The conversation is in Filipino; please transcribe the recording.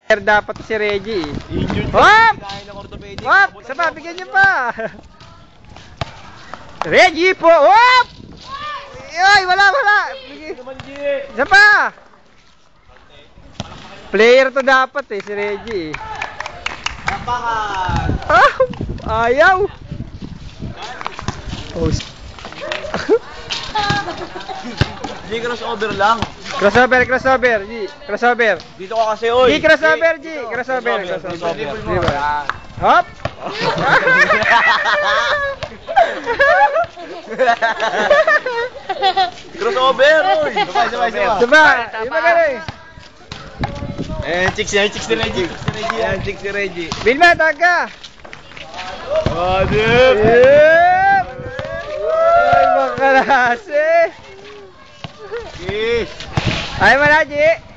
Dapat si Reggie. Injured Hop! kaya ng orthopedic. Hop! Saba, bigyan niyo pa. Reggie po. Hop! Ay, wala. Isa pa. Player to dapat si Reggie. Napakan. Ayaw. G, crossover lang. Crossover, G. Crossover. Dito ka kasi, oy. G, crossover, G. Crossover. Hop! Crossover, oy. Sabay. Yung magaling. Chicks ni Reggie. Chicks ni Reggie. Bilma, taga. Adip. Yep! Ay, makalase. Yes. Ay, Manaji.